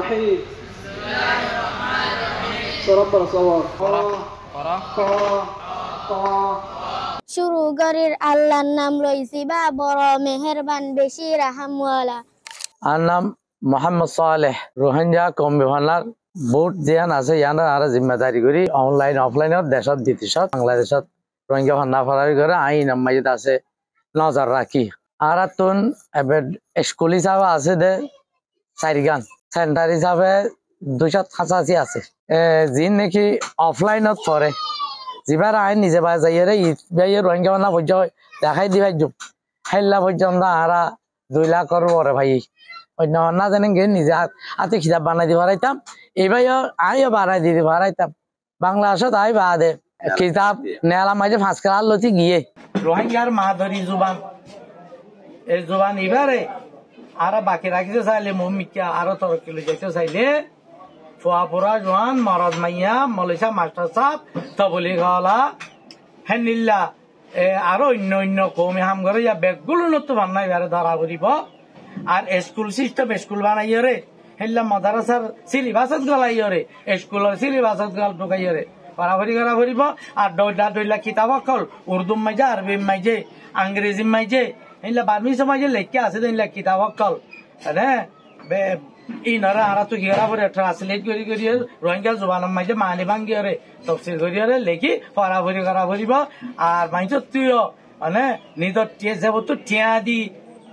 الرحيم. ربنا صور শুরু করির আল্লাহর নাম লইছি বা বড় মেহেরবান বেশি রাহমওয়ালা। আর নাম মোহাম্মদ সালেহ। রোহিঙ্গা কমিশনার ভোট যেন আছে ইয়ান আর জিম্মেদারি করি অনলাইন অফলাইনত দেশত বিদেশত বাংলাদেশত রোহিঙ্গা ভান্না ফরারি করে আইন মাইত আছে নজর রাখি। আর তুন এবার স্কুল হিসাবে আছে দে চারিগান সেন্টার হিসাবে 285 আছে যিন নাকি অফলাইনত পড়ে যিবার আইন নিজে বা যাইয়ে ইয়ে রোহিঙ্গা ভান্না পর্যায়ে দেখাই দিবাই হেল্লা পর্যন্ত আরা 2 লাখর পরে ভাই অন্য না জানেন গে নিজে হাতে খিতাব বানাই দিয়ে হারাইতাম এইভাবে আইও বাড়াই দিয়ে হারাইতাম বাংলাদেশত আই বাদে কিতাব নেলাম মাঝে 5 ক্লাস লতি গিয়ে রোহিঙ্গার মাদরি জুবান এই জুবান এবারে আর বাকি রাখিতে চাইলে মমিকা আরো তরক্কি লই যাইতে চাইলে ফুয়াপুরা জোয়ান মরদ মাইয়া মলেশা মাস্টার সাহেব তবলি গাওয়ালা হেনিল্লা আরো অন্য অন্য কমে হাম করে ইয়া বেগগুলো নতো বান্নাই বারে ধরা করিব। আর স্কুল সিস্টেম স্কুল বানাইয়ে রে হেল্লা মাদ্রাসার সিলেবাসত গলাইয়ে রে স্কুলের সিলেবাসত গল ঢুকাইয়ে রে বারাবারি করা করিব। আর দইলা কিতাব কল উর্দু মাইজে আরবি মাইজে ইংরেজি মাইজে হেল্লা বার্মিস মাইজে লেখা আছে দেলা কিতাব কল হ্যাঁ ইনারা আরা তো গিয়ারা পরে ট্রান্সলেট করি রোহিঙ্গা জুবান মাইজে মানি ভাঙ্গিয়ে রে তফসিল করিয়ে রে লেখি বারাবারি করা করিব। আর মাইজ তুইও মানে নিজর যাব তো টিয়া দি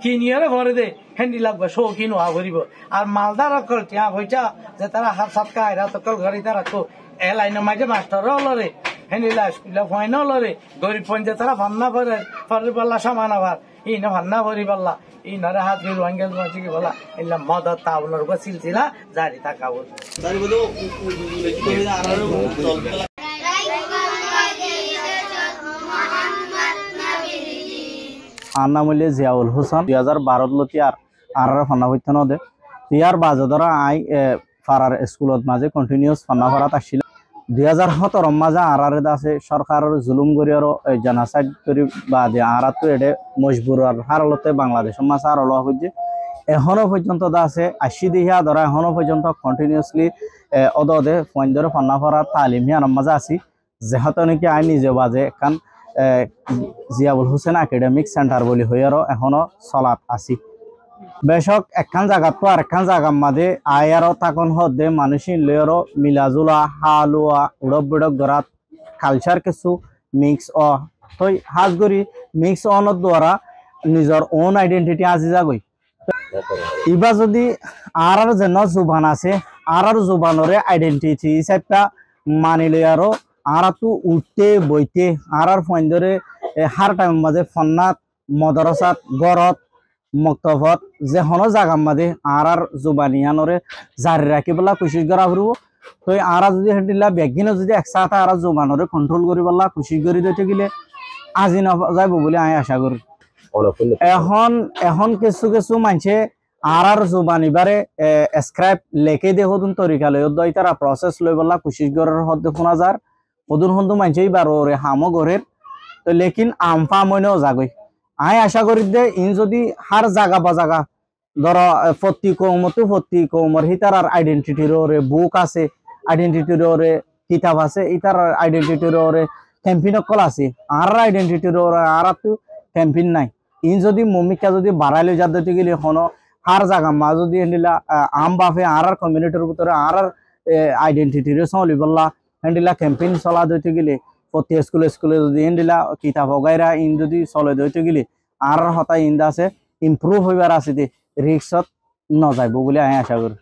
কিনিয়ারে ভরে দে হেন্দি লাগবে শৌখিন হওয়া ভরিব। আর মালদার অকল টিয়া ভইটা যে তারা হাত সাতকা এরা তকল ঘরে তারা তো এ লাইন মাঝে মাস্টার লরে হেন্দিলা স্কুলে ফয়ন লরে গরিব পঞ্চায়েত তারা ভান্না ভরে ফরি পাল্লা সমান আবার ইনা ভান্না ভরি পাল্লা ইনারে হাত দিয়ে রোহিঙ্গা মাঝে বলা এলা মদত তাউনের উপর সিলসিলা জারি থাকা বল আর নাম হইলে জিয়াউল হোসেন 2012 লতি আর ফান্না হইতে নদে ইয়ার বাজে ধরা আই ফারার স্কুলত মাঝে কন্টিনিউস ফান্না ফারাত আসছিল 2017 মাঝে আরারে আছে সরকারের জুলুম করিয়ারও জেনোসাইড করি বাদে আরাতো এডে মজবুরার হারলতে বাংলাদেশের মাঝে আর লওয়া হইছে এখনো পর্যন্ত আছে 80 দিহা ধরা এখনো পর্যন্ত কন্টিনিউসলি অদদে ফন্দরে ফান্না ফারাত তালিম হিয়ার মাঝে আছি যেহেতু নাকি আই নিজে বাজে কারণ জিয়াউল হোসেন একাডেমিক সেন্টার বলি হইয়ারও এখনো চলাত আছি বেশক একখান জায়গাত তো আর একখান জায়গার মাঝে আয়ারও তখন হদে মানুষই লয়েরও মিলাজুলা হালুয়া উড়ক বিড়ক ধরাত কালচার কিছু মিক্স তো হাজগরি মিক্স অনত দ্বারা নিজের ওন আইডেন্টিটি আজি যাগই এবার যদি আর যেন জুবান আছে আর জুবানরে আইডেন্টিটি হিসাবটা মানি লয়ারও আর তো উঠতে বইতে আর ফন্দরে হার টাইম মাঝে ফন্নাত মদরসাত গরত মক্তবত যে হনো জাগার মাঝে আর জুবানিয়ানরে জারি রাখি পেলা কোশিশ করা ফুরব। তো আর যদি হেঁটিলা বেগিনে যদি একসাথে আর জুবানরে কন্ট্রোল করি পেলা কোশিশ করি দিতে গেলে আজি না যাইব বলে আমি আশা করি। এখন কিছু কিছু মানুষে আর জুবান এবারে স্ক্রাইব লেখে দে হদুন তরিকা লই দই তারা প্রসেস লই পেলা কোশিশ করার হদ্দে শোনা যার হদুন হন্দু মানুষই বারো রে হামো ঘরের তো লেকিন আমফা মনেও যাগই আই আশা করি দে ইন যদি হার জায়গা বা জায়গা ধর প্রতি কৌমর হিতার আর আইডেন্টিটির ওরে বুক আছে আইডেন্টিটির ওরে কিতাব আছে ইতার আইডেন্টিটির ওরে ক্যাম্পিন কল আছে আর আইডেন্টিটির ওরে আর তো ক্যাম্পিন নাই ইন যদি মমিকা যদি বাড়াইলে যা দিতে গেলে হনো হার জায়গা মা যদি হেন্ডিলা আম বাফে আর কমিউনিটির ভিতরে আর আইডেন্টিটির চলি বললা হেন্ডিলা ক্যাম্পিন চলা দিতে গেলে প্রতি স্কুলে যদি হেন্ডিলা কিতাব হগাইরা ইন যদি চলে দিতে গেলে আর হতা ইন্দা আছে ইম্প্রুভ হইবার আছে রিক্সত নযাইব বলে আমি আশা করি।